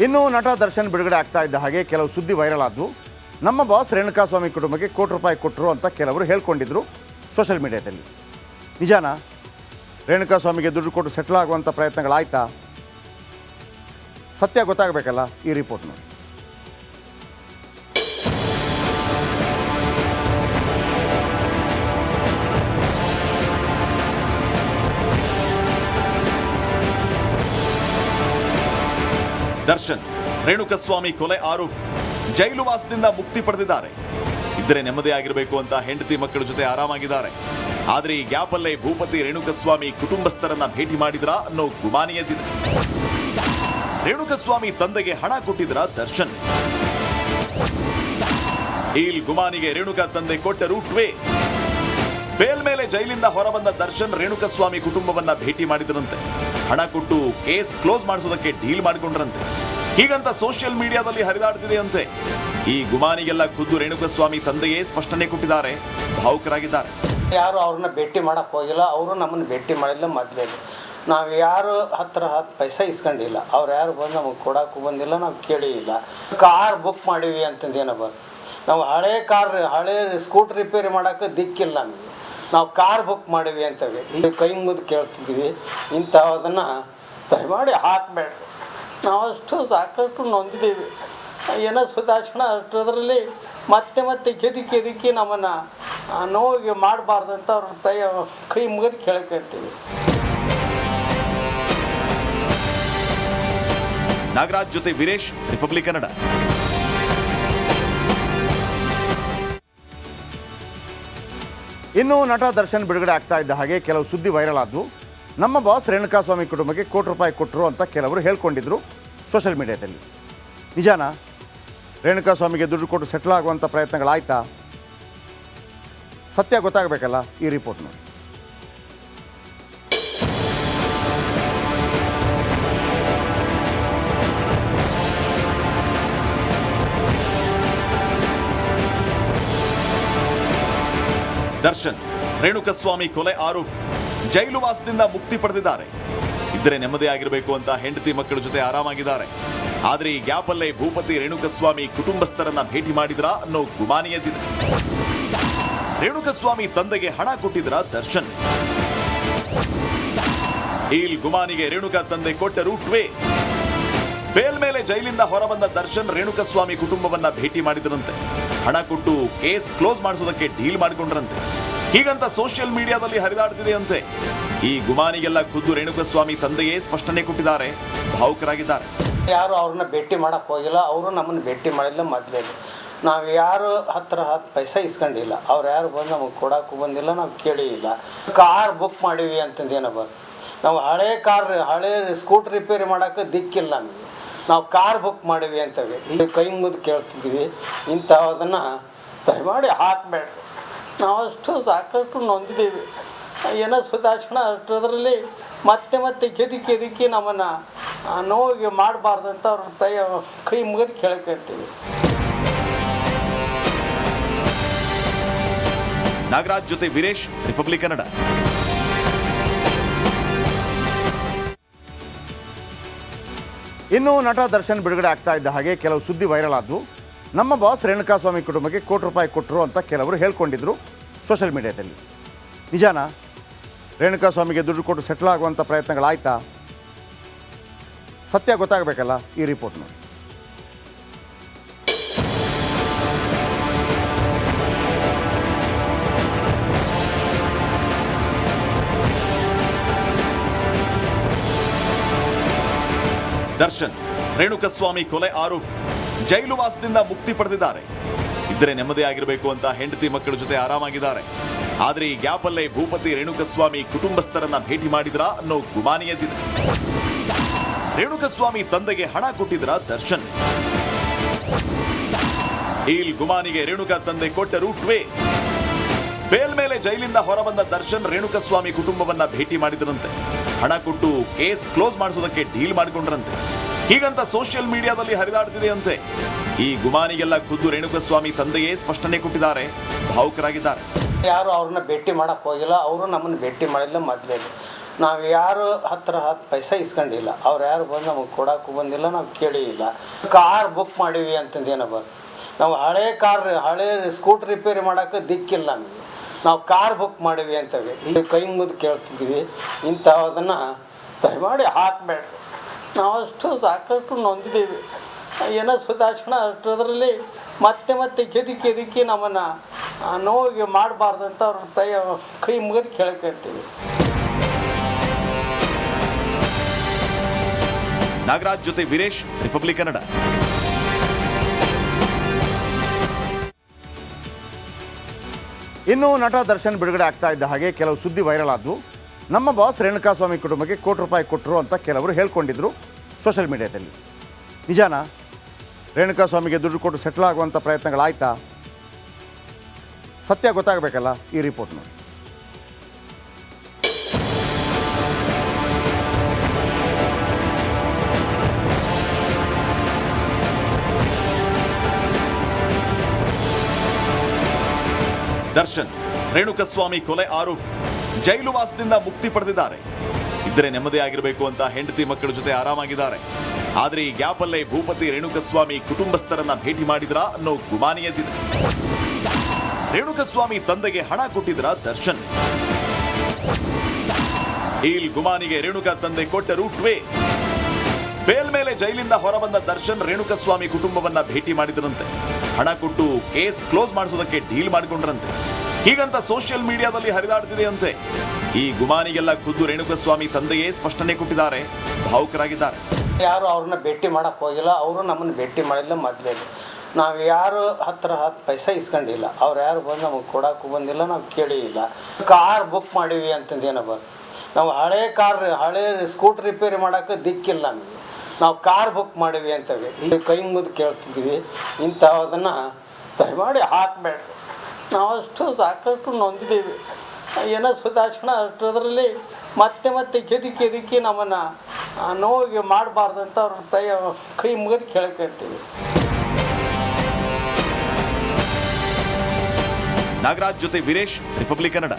ಇನ್ನು ನಟ ದರ್ಶನ್ ಬಿಡುಗಡೆ ಆಗ್ತಾ ಇದ್ದ ಹಾಗೆ ಕೆಲವು ಸುದ್ದಿ ವೈರಲ್ ಆದವು. ನಮ್ಮ ಬಾಸ್ ರೇಣುಕಾಸ್ವಾಮಿ ಕುಟುಂಬಕ್ಕೆ ₹1 ಕೋಟಿ ಕೊಟ್ಟರು ಅಂತ ಕೆಲವರು ಹೇಳ್ಕೊಂಡಿದ್ರು ಸೋಷಿಯಲ್ ಮೀಡಿಯಾದಲ್ಲಿ. ನಿಜಾನಾ? ರೇಣುಕಾಸ್ವಾಮಿಗೆ ದುಡ್ಡು ಕೊಟ್ಟು ಸೆಟ್ಲ್ ಆಗುವಂಥ ಪ್ರಯತ್ನಗಳಾಯ್ತಾ? ಸತ್ಯ ಗೊತ್ತಾಗಬೇಕಲ್ಲ, ಈ ರಿಪೋರ್ಟ್ ನೋಡಿ. ದರ್ಶನ್ ರೇಣುಕಸ್ವಾಮಿ ಕೊಲೆ ಆರೋಪಿ ಜೈಲುವಾಸದಿಂದ ಮುಕ್ತಿ ಪಡೆದಿದ್ದಾರೆ. ಇದ್ರೆ ನೆಮ್ಮದಿ ಆಗಿರಬೇಕು ಅಂತ ಹೆಂಡತಿ ಮಕ್ಕಳ ಜೊತೆ ಆರಾಮಾಗಿದ್ದಾರೆ. ಆದ್ರೆ ಈ ಗ್ಯಾಪ್ ಅಲ್ಲೇ ಭೂಪತಿ ರೇಣುಕಸ್ವಾಮಿ ಕುಟುಂಬಸ್ಥರನ್ನ ಭೇಟಿ ಮಾಡಿದ್ರ ಅನ್ನೋ ಗುಮಾನಿ ಎದ್ದಿದೆ. ರೇಣುಕಸ್ವಾಮಿ ತಂದೆಗೆ ಹಣ ಕೊಟ್ಟಿದ್ರ ದರ್ಶನ್. ಈ ಗುಮಾನಿಗೆ ರೇಣುಕಾ ತಂದೆ ಕೊಟ್ಟ ರೂಟ್ವೇ. ಬೇಲ್ ಮೇಲೆ ಜೈಲಿಂದ ಹೊರಬಂದ ದರ್ಶನ್ ರೇಣುಕಸ್ವಾಮಿ ಕುಟುಂಬವನ್ನ ಭೇಟಿ ಮಾಡಿದರಂತೆ. ಹಣ ಕೊಟ್ಟು ಕೇಸ್ ಕ್ಲೋಸ್ ಮಾಡಿಸೋದಕ್ಕೆ ಡೀಲ್ ಮಾಡಿಕೊಂಡ್ರಂತೆ. ಹೀಗಂತ ಸೋಷಿಯಲ್ ಮೀಡಿಯಾದಲ್ಲಿ ಹರಿದಾಡ್ತಿದೆ ಅಂತೆ. ಈ ಗುಮಾನಿಗೆಲ್ಲ ಖುದ್ದು ರೇಣುಕಸ್ವಾಮಿ ತಂದೆಯೇ ಸ್ಪಷ್ಟನೆ ಕೊಟ್ಟಿದ್ದಾರೆ. ಭಾವುಕರಾಗಿದ್ದಾರೆ. ಯಾರು ಅವ್ರನ್ನ ಭೇಟಿ ಮಾಡಕ್ಕೆ ಹೋಗಿಲ್ಲ, ಅವರು ನಮ್ಮನ್ನು ಭೇಟಿ ಮಾಡಿಲ್ಲ. ಮೊದಲೇ ನಾವು ಯಾರು ಹತ್ರ 10 ಪೈಸೆ ಇಸ್ಕೊಂಡಿಲ್ಲ. ಅವ್ರು ಯಾರು ಬಂದು ನಮಗೆ ಕೊಡೋಕ್ಕೂ ಬಂದಿಲ್ಲ, ನಾವು ಕೇಳಿ ಇಲ್ಲ. ಕಾರ್ ಬುಕ್ ಮಾಡೀವಿ ಅಂತಂದೇನೋ ನಾವು ಹಳೆ ಸ್ಕೂಟ್ರ್ ರಿಪೇರಿ ಮಾಡೋಕ್ಕೆ ದಿಕ್ಕಿಲ್ಲ ನಮಗೆ. ನಾವು ಕಾರ್ ಬುಕ್ ಮಾಡೀವಿ ಅಂತೇವೆ. ಈಗ ಕೈ ಮುಗಿದು ಕೇಳ್ತಿದ್ವಿ, ಇಂಥದನ್ನು ದಯಮಾಡಿ ಹಾಕಬೇಡ್ರಿ. ನಾವು ಅಷ್ಟು ಸಾಕಷ್ಟು ನೊಂದಿದ್ದೀವಿ. ಏನೋ ಸುಧಾರಿಸೋಣ ಅಷ್ಟರಲ್ಲಿ ಮತ್ತೆ ಕೆದಕಿ ನಮ್ಮನ್ನು ನೋವಿಗೆ ಮಾಡಬಾರ್ದಂತ ಅವ್ರ ಕೈ ಮುಗಿದು ಕೇಳ್ಕೊಳ್ತೀವಿ. ನಾಗರಾಜ್ ಜೊತೆ ವೀರೇಶ್, ರಿಪಬ್ಲಿಕ್ ಕನ್ನಡ. ಇನ್ನು ನಟ ದರ್ಶನ್ ಬಿಡುಗಡೆ ಆಗ್ತಾ ಇದ್ದ ಹಾಗೆ ಕೆಲವು ಸುದ್ದಿ ವೈರಲ್ ಆದವು. ನಮ್ಮ ಬಾಸ್ ರೇಣುಕಾಸ್ವಾಮಿ ಕುಟುಂಬಕ್ಕೆ ₹1 ಕೋಟಿ ಕೊಟ್ಟರು ಅಂತ ಕೆಲವರು ಹೇಳ್ಕೊಂಡಿದ್ರು ಸೋಷಿಯಲ್ ಮೀಡಿಯಾದಲ್ಲಿ. ನಿಜಾನಾ? ರೇಣುಕಾಸ್ವಾಮಿಗೆ ದುಡ್ಡು ಕೊಟ್ಟು ಸೆಟ್ಲ್ ಆಗುವಂಥ ಪ್ರಯತ್ನಗಳಾಯ್ತಾ? ಸತ್ಯ ಗೊತ್ತಾಗಬೇಕಲ್ಲ, ಈ ರಿಪೋರ್ಟ್ ನೋಡಿ. ದರ್ಶನ್ ರೇಣುಕಸ್ವಾಮಿ ಕೊಲೆ ಆರೋಪಿ ಜೈಲುವಾಸದಿಂದ ಮುಕ್ತಿ ಪಡೆದಿದ್ದಾರೆ. ಇದ್ರೆ ನೆಮ್ಮದಿ ಆಗಿರಬೇಕು ಅಂತ ಹೆಂಡತಿ ಮಕ್ಕಳ ಜೊತೆ ಆರಾಮಾಗಿದ್ದಾರೆ. ಆದ್ರೆ ಈ ಗ್ಯಾಪ್ ಅಲ್ಲೇ ಭೂಪತಿ ರೇಣುಕಸ್ವಾಮಿ ಕುಟುಂಬಸ್ಥರನ್ನ ಭೇಟಿ ಮಾಡಿದ್ರ ಅನ್ನೋ ಗುಮಾನಿ ಎದ್ದಿದೆ. ರೇಣುಕಸ್ವಾಮಿ ತಂದೆಗೆ ಹಣ ಕೊಟ್ಟಿದ್ರ ದರ್ಶನ್. ಈ ಗುಮಾನಿಗೆ ರೇಣುಕಾ ತಂದೆ ಕೊಟ್ಟ ರೂಟ್ವೇ. ಬೇಲ್ ಮೇಲೆ ಜೈಲಿಂದ ಹೊರಬಂದ ದರ್ಶನ್ ರೇಣುಕಸ್ವಾಮಿ ಕುಟುಂಬವನ್ನ ಭೇಟಿ ಮಾಡಿದರಂತೆ. ಹಣ ಕೊಟ್ಟು ಕೇಸ್ ಕ್ಲೋಸ್ ಮಾಡಿಸೋದಕ್ಕೆ ಡೀಲ್ ಮಾಡಿಕೊಂಡ್ರಂತೆ. ಹೀಗಂತ ಸೋಷಿಯಲ್ ಮೀಡಿಯಾದಲ್ಲಿ ಹರಿದಾಡ್ತಿದೆ ಅಂತೆ. ಈ ಗುಮಾನಿಗೆಲ್ಲ ಖುದ್ದು ರೇಣುಕಸ್ವಾಮಿ ತಂದೆಯೇ ಸ್ಪಷ್ಟನೆ ಕೊಟ್ಟಿದ್ದಾರೆ. ಭಾವುಕರಾಗಿದ್ದಾರೆ. ಯಾರು ಅವ್ರನ್ನ ಭೇಟಿ ಮಾಡಕ್ಕೆ ಹೋಗಿಲ್ಲ, ಅವರು ನಮ್ಮನ್ನು ಭೇಟಿ ಮಾಡಿಲ್ಲ. ಮೊದಲೇ ನಾವು ಯಾರು ಹತ್ರ 10 ಪೈಸೆ ಇಸ್ಕೊಂಡಿಲ್ಲ. ಅವ್ರು ಯಾರು ಬಂದು ನಮಗೆ ಕೊಡೋಕ್ಕೂ ಬಂದಿಲ್ಲ, ನಾವು ಕೇಳಿ ಇಲ್ಲ. ಕಾರ್ ಬುಕ್ ಮಾಡೀವಿ ಅಂತಂದೇನೋ ನಾವು ಹಳೆ ಸ್ಕೂಟ್ರ್ ರಿಪೇರಿ ಮಾಡೋಕ್ಕೆ ದಿಕ್ಕಿಲ್ಲ ನಮಗೆ. ನಾವು ಕಾರ್ ಬುಕ್ ಮಾಡೀವಿ ಅಂತೇವೆ. ಈಗ ಕೈ ಮುಗಿದು ಕೇಳ್ತಿದ್ವಿ, ಇಂಥದನ್ನು ದಯಮಾಡಿ ಹಾಕಬೇಡ್ರಿ. ನಾವು ಅಷ್ಟು ಸಾಕಷ್ಟು ನೊಂದಿದ್ದೀವಿ. ಏನೋ ಸುಧಾರಿಸೋಣ ಅಷ್ಟರಲ್ಲಿ ಮತ್ತೆ ಕೆದಕಿ ನಮ್ಮನ್ನು ನೋವಿಗೆ ಮಾಡಬಾರ್ದಂತ ಅವ್ರ ಕೈ ಮುಗಿದು ಕೇಳ್ಕೊಳ್ತೀವಿ. ನಾಗರಾಜ್ ಜೊತೆ ವೀರೇಶ್, ರಿಪಬ್ಲಿಕ್ ಕನ್ನಡ. ಇನ್ನು ನಟ ದರ್ಶನ್ ಬಿಡುಗಡೆ ಆಗ್ತಾ ಇದ್ದ ಹಾಗೆ ಕೆಲವು ಸುದ್ದಿ ವೈರಲ್ ಆದವು. ನಮ್ಮ ಬಾಸ್ ರೇಣುಕಾಸ್ವಾಮಿ ಕುಟುಂಬಕ್ಕೆ ₹1 ಕೋಟಿ ಕೊಟ್ಟರು ಅಂತ ಕೆಲವರು ಹೇಳ್ಕೊಂಡಿದ್ರು ಸೋಷಿಯಲ್ ಮೀಡಿಯಾದಲ್ಲಿ. ನಿಜಾನಾ? ರೇಣುಕಾಸ್ವಾಮಿಗೆ ದುಡ್ಡು ಕೊಟ್ಟು ಸೆಟ್ಲ್ ಆಗುವಂಥ ಪ್ರಯತ್ನಗಳಾಯ್ತಾ? ಸತ್ಯ ಗೊತ್ತಾಗಬೇಕಲ್ಲ, ಈ ರಿಪೋರ್ಟ್ ನೋಡಿ. ದರ್ಶನ್ ರೇಣುಕಸ್ವಾಮಿ ಕೊಲೆ ಆರೋಪಿ ಜೈಲುವಾಸದಿಂದ ಮುಕ್ತಿ ಪಡೆದಿದ್ದಾರೆ. ಇದ್ರೆ ನೆಮ್ಮದಿ ಆಗಿರಬೇಕು ಅಂತ ಹೆಂಡತಿ ಮಕ್ಕಳ ಜೊತೆ ಆರಾಮಾಗಿದ್ದಾರೆ. ಆದ್ರೆ ಈ ಗ್ಯಾಪ್ ಅಲ್ಲೇ ಭೂಪತಿ ರೇಣುಕಸ್ವಾಮಿ ಕುಟುಂಬಸ್ಥರನ್ನ ಭೇಟಿ ಮಾಡಿದ್ರ ಅನ್ನೋ ಗುಮಾನಿ ಎದ್ದಿದೆ. ರೇಣುಕಸ್ವಾಮಿ ತಂದೆಗೆ ಹಣ ಕೊಟ್ಟಿದ್ರ ದರ್ಶನ್. ಈ ಗುಮಾನಿಗೆ ರೇಣುಕಾ ತಂದೆ ಕೊಟ್ಟ ರೂಟ್ವೇ. ಬೇಲ್ ಮೇಲೆ ಜೈಲಿಂದ ಹೊರಬಂದ ದರ್ಶನ್ ರೇಣುಕಸ್ವಾಮಿ ಕುಟುಂಬವನ್ನ ಭೇಟಿ ಮಾಡಿದರಂತೆ. ಹಣ ಕೊಟ್ಟು ಕೇಸ್ ಕ್ಲೋಸ್ ಮಾಡಿಸೋದಕ್ಕೆ ಡೀಲ್ ಮಾಡಿಕೊಂಡ್ರಂತೆ. ಹೀಗಂತ ಸೋಷಿಯಲ್ ಮೀಡಿಯಾದಲ್ಲಿ ಹರಿದಾಡ್ತಿದೆ ಅಂತೆ. ಈ ಗುಮಾನಿಗೆಲ್ಲ ಖುದ್ದು ರೇಣುಕಸ್ವಾಮಿ ತಂದೆಯೇ ಸ್ಪಷ್ಟನೆ ಕೊಟ್ಟಿದ್ದಾರೆ. ಭಾವುಕರಾಗಿದ್ದಾರೆ. ಯಾರು ಅವ್ರನ್ನ ಭೇಟಿ ಮಾಡಕ್ಕೆ ಹೋಗಿಲ್ಲ, ಅವರು ನಮ್ಮನ್ನು ಭೇಟಿ ಮಾಡಿಲ್ಲ. ಮೊದಲೇ ನಾವು ಯಾರು ಹತ್ರ 10 ಪೈಸೆ ಇಸ್ಕೊಂಡಿಲ್ಲ, ಅವ್ರು ಯಾರು ಬಂದು ನಮಗೆ ಕೊಡೋಕ್ಕೂ ಬಂದಿಲ್ಲ, ನಾವು ಕೇಳಿ ಇಲ್ಲ. ಕಾರ್ ಬುಕ್ ಮಾಡೀವಿ ಅಂತಂದೇನೋ ನಾವು ಹಳೆ ಸ್ಕೂಟ್ರ್ ರಿಪೇರಿ ಮಾಡೋಕ್ಕೆ ದಿಕ್ಕಿಲ್ಲ ನಮಗೆ, ನಾವು ಕಾರ್ ಬುಕ್ ಮಾಡೀವಿ ಅಂತೇಳಿ ಈಗ ಕೈ ಮುಗಿದು ಕೇಳ್ತಿದ್ವಿ. ಇಂಥದನ್ನು ದಯಮಾಡಿ ಹಾಕಬೇಡ. ನಾವು ಸಾಕಷ್ಟು ನೊಂದಿದ್ದೀವಿ. ಏನೋ ಸುಧಾರಿಸೋಣ ಅಷ್ಟರಲ್ಲಿ ಮತ್ತೆ ಕೆದಕಿ ನಮ್ಮನ್ನು ನೋವಿಗೆ ಮಾಡಬಾರ್ದಂತ ಅವ್ರ ಕೈ ಮುಗಿದು ಕೇಳ್ಕೊಳ್ತೀವಿ. ನಾಗರಾಜ್ ಜೊತೆ ವೀರೇಶ್, ರಿಪಬ್ಲಿಕ್ ಕನ್ನಡ. ಇನ್ನು ನಟ ದರ್ಶನ್ ಬಿಡುಗಡೆ ಆಗ್ತಾ ಇದ್ದ ಹಾಗೆ ಕೆಲವು ಸುದ್ದಿ ವೈರಲ್ ಆದವು. ನಮ್ಮ ಬಾಸ್ ರೇಣುಕಾಸ್ವಾಮಿ ಕುಟುಂಬಕ್ಕೆ ₹1 ಕೊಟ್ಟರು ಅಂತ ಕೆಲವರು ಹೇಳ್ಕೊಂಡಿದ್ರು ಸೋಷಿಯಲ್ ಮೀಡಿಯಾದಲ್ಲಿ. ನಿಜಾನಾ? ರೇಣುಕಾಸ್ವಾಮಿಗೆ ದುಡ್ಡು ಕೊಟ್ಟು ಸೆಟ್ಲ್ ಆಗುವಂಥ ಪ್ರಯತ್ನಗಳಾಯ್ತಾ? ಸತ್ಯ ಗೊತ್ತಾಗಬೇಕಲ್ಲ, ಈ ರಿಪೋರ್ಟ್ ನೋಡಿ. ದರ್ಶನ್ ರೇಣುಕಸ್ವಾಮಿ ಕೊಲೆ ಆರೋಪಿ ಜೈಲು ವಾಸದಿಂದ ಮುಕ್ತಿ ಪಡೆದಿದ್ದಾರೆ. ಇದ್ರೆ ನೆಮ್ಮದಿ ಆಗಿರಬೇಕು ಅಂತ ಹೆಂಡತಿ ಮಕ್ಕಳ ಜೊತೆ ಆರಾಮಾಗಿದ್ದಾರೆ. ಆದ್ರೆ ಈ ಗ್ಯಾಪಲ್ಲೇ ಭೂಪತಿ ರೇಣುಕಸ್ವಾಮಿ ಕುಟುಂಬಸ್ಥರನ್ನ ಭೇಟಿ ಮಾಡಿದ್ರ ಅನ್ನೋ ಗುಮಾನಿ ಎದ್ದಿದೆ. ರೇಣುಕಸ್ವಾಮಿ ತಂದೆಗೆ ಹಣ ಕೊಟ್ಟಿದ್ರ ದರ್ಶನ್. ಡೀಲ್ ಗುಮಾನಿಗೆ ರೇಣುಕಾ ತಂದೆ ಕೊಟ್ಟರು ಟ್ವೇ. ಬೇಲ್ ಮೇಲೆ ಜೈಲಿಂದ ಹೊರಬಂದ ದರ್ಶನ್ ರೇಣುಕಸ್ವಾಮಿ ಕುಟುಂಬವನ್ನ ಭೇಟಿ ಮಾಡಿದರಂತೆ. ಹಣ ಕೊಟ್ಟು ಕೇಸ್ ಕ್ಲೋಸ್ ಮಾಡಿಸೋದಕ್ಕೆ ಡೀಲ್ ಮಾಡಿಕೊಂಡ್ರಂತೆ. ಹೀಗಂತ ಸೋಷಿಯಲ್ ಮೀಡಿಯಾದಲ್ಲಿ ಹರಿದಾಡ್ತಿದೆಯಂತೆ. ಈ ಗುಮಾನಿಗೆಲ್ಲ ಖುದ್ದು ರೇಣುಕಸ್ವಾಮಿ ತಂದೆಯೇ ಸ್ಪಷ್ಟನೆ ಕೊಟ್ಟಿದ್ದಾರೆ, ಭಾವುಕರಾಗಿದ್ದಾರೆ. ಯಾರು ಅವ್ರನ್ನ ಭೇಟಿ ಮಾಡಕ್ಕೆ ಹೋಗಿಲ್ಲ, ಅವರು ನಮ್ಮನ್ನು ಭೇಟಿ ಮಾಡಿಲ್ಲ. ಮೊದಲೇ ನಾವು ಯಾರು ಹತ್ರ 10 ಪೈಸೆ ಇಸ್ಕೊಂಡಿಲ್ಲ, ಅವ್ರು ಯಾರು ಬಂದು ನಮಗೆ ಕೊಡೋಕ್ಕೂ ಬಂದಿಲ್ಲ, ನಾವು ಕೇಳಿ ಇಲ್ಲ. ಕಾರ್ ಬುಕ್ ಮಾಡೀವಿ ಅಂತಂದೇನೋ ನಾವು ಹಳೆ ಸ್ಕೂಟ್ರ್ ರಿಪೇರಿ ಮಾಡೋಕ್ಕೆ ದಿಕ್ಕಿಲ್ಲ ನಮಗೆ, ನಾವು ಕಾರ್ ಬುಕ್ ಮಾಡೀವಿ ಅಂತೇಳಿ ಈಗ ಕೈ ಮುಗಿದು ಕೇಳ್ತಿದ್ವಿ. ಇಂಥದನ್ನು ದಯಮಾಡಿ ಹಾಕಬೇಡ. ನಾವು ಸಾಕಷ್ಟು ನೊಂದಿದ್ದೀವಿ. ಏನೋ ಸುಧಾರಿಸೋಣ ಅಷ್ಟರಲ್ಲಿ ಮತ್ತೆ ಕೆದಕಿ ನಮ್ಮನ್ನು ನೋವಿಗೆ ಮಾಡಬಾರ್ದಂತ ಅವ್ರ ಕೈ ಮುಗಿದು ಕೇಳ್ಕೊಳ್ತೀವಿ. ನಾಗರಾಜ್ ಜೊತೆ ವೀರೇಶ್, ರಿಪಬ್ಲಿಕ್ ಕನ್ನಡ.